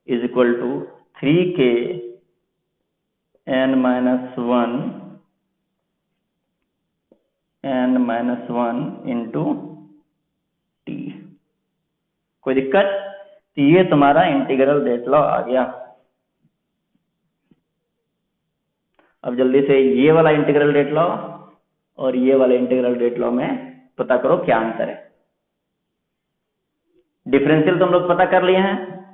[SPEAKER 1] is equal to 3k n minus 1 into t। कोई दिक्कत? तो ये तुम्हारा इंटीग्रल डेट लॉ आ गया। अब जल्दी से ये वाला इंटीग्रल डेट लॉ और ये वाला इंटीग्रल डेट लॉ में पता करो क्या आंसर है। डिफरेंशियल तो हम लोग पता कर लिए हैं,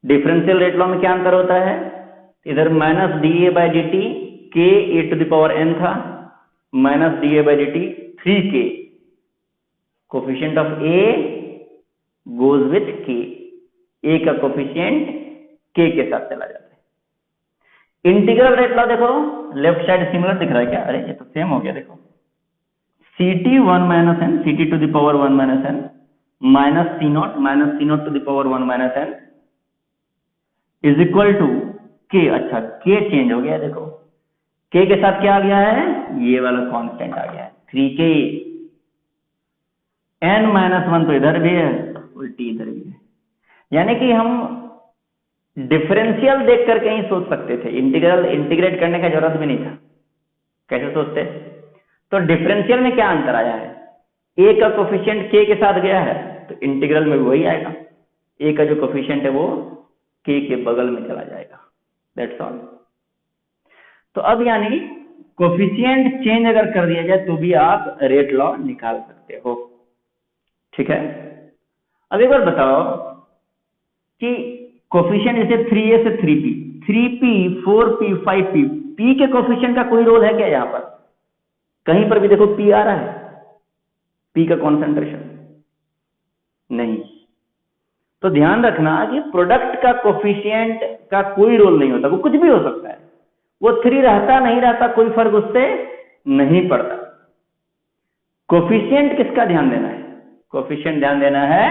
[SPEAKER 1] डिफरेंशियल रेट लॉ में क्या अंतर होता है? इधर minus D A by D T, के ए टू द पावर n था, minus D A by D T 3k, coefficient of A goes with k, ए का कोफिशिएंट k के साथ चला जाता है। इंटीग्रल रेट लॉ देखो, लेफ्ट साइड सिमिलर दिख रहा है क्या? अरे ये तो सेम हो गया, देखो ct 1 minus n, ct to the power 1 minus n minus C naught to the power 1 minus n is equal to k. अच्छा के चेंज हो गया, देखो के के साथ क्या आ गया है, ये वाला कांस्टेंट आ गया है 3k। n माइनस 1 तो इधर भी है, उल्टी इधर भी है, यानी कि हम डिफरेंशियल देख करके ही सोच सकते थे, इंटीग्रल इंटीग्रेट करने का जरूरत भी नहीं था। कैसे सोचते? तो डिफरेंशियल में क्या अंतर आया है, a का कोफिशिएंट k के साथ गया है तो इंटीग्रल में वही आएगा, a का जो कोफिशिएंट है वो k के बगल में चला जाएगा, दैट्स ऑल। तो अब यानी कोफिशिएंट चेंज अगर कर दिया जाए तो भी आप रेट लॉ निकाल सकते हो, ठीक है। अब एक बार बताओ कि कोफिशिएंट जैसे 3a से 3p, 3p 4p 5p, p के कोफिशिएंट का कोई रोल है क्या यहाँ पर? कहीं पर भी देखो p आ रहा है, p का कॉन्सेंट्रेशन नहीं। तो ध्यान रखना कि प्रोडक्ट का कोफिशिएंट का कोई रोल नहीं होता, वो कुछ भी हो सकता है, वो 3 रहता नहीं रहता कोई फर्क उससे नहीं पड़ता। कोफिशिएंट किसका ध्यान देना है? कोफिशिएंट ध्यान देना है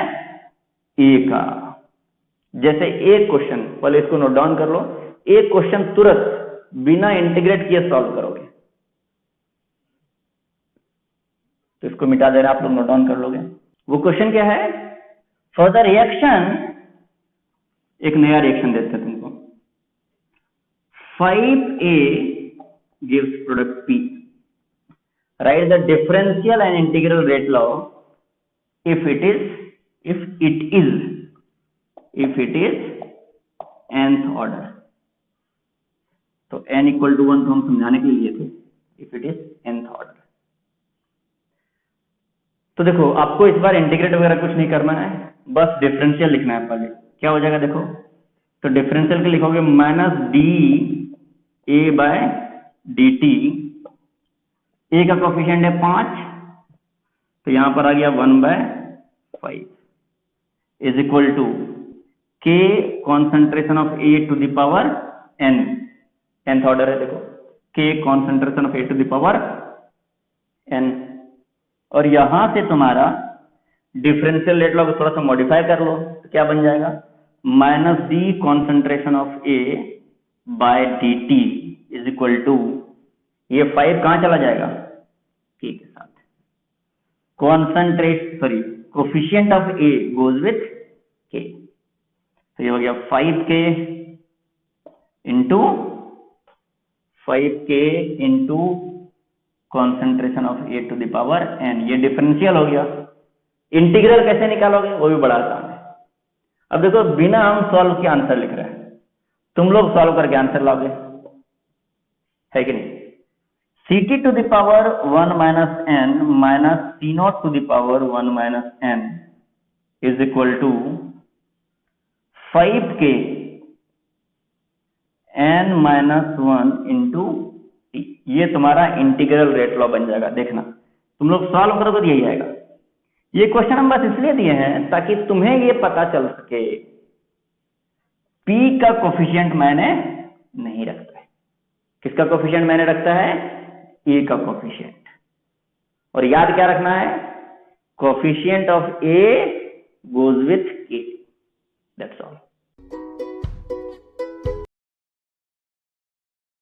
[SPEAKER 1] a का। जैसे एक क्वेश्चन, पहले इसको नोट डाउन कर लो, एक क्वेश्चन तुरंत बिना इंटीग्रेट किए सॉल्व करोगे, तो इसको मिटा देना, आप लोग नोट डाउन कर लोगे। वो क्वेश्चन क्या है? फॉर द रिएक्शन, एक नया रिएक्शन देते हैं तुमको, 5a gives product p, write the differential and integral rate law if it is nth order। तो n इक्वल टू 1 तो हम समझाने के लिए थे, if it is nth order. तो देखो आपको इस बार इंटीग्रेट वगैरह कुछ नहीं करना है, बस डिफरेंशियल लिखना है। पहले क्या हो जाएगा देखो, तो डिफरेंशियल के लिखोगे minus D A by D T, A का कोफिशिएंट है 5, तो यहां पर आ गया 1/5 is equal to k concentration of A to the power n, nth order है देखो, k concentration of A to the power n। और यहां से तुम्हारा डिफरेंशियल रेट लॉ को थोड़ा सा मॉडिफाई कर लो, तो क्या बन जाएगा, minus D concentration of A by D T is equal to, ये 5 कहां चला जाएगा, के के साथ, coefficient of A goes with k, तो ये हो गया 5k into concentration of A to the power n, ये डिफरेंशियल हो गया। इंटीग्रल कैसे निकालोगे, वो भी बड़ा आसान है। अब देखो बिना हम सॉल्व के आंसर लिख रहे हैं, तुम लोग सॉल्व करके आंसर लाओगे, है कि नहीं। ct to the power 1 minus n minus C naught to the power 1 minus n is equal to 5k n minus 1 into T, ये तुम्हारा इंटीग्रल रेट लॉ बन जाएगा। देखना तुम लोग सॉल्व करोगे तो यही आएगा। ये क्वेश्चन हम बस इसलिए दिए हैं ताकि तुम्हें ये पता चल सके P का कोफिशिएंट मैंने नहीं रखता है, किसका कोफिशिएंट मैंने रखता है, A का कोफिशिएंट। और याद क्या रखना है, coefficient of A goes with K, that's all.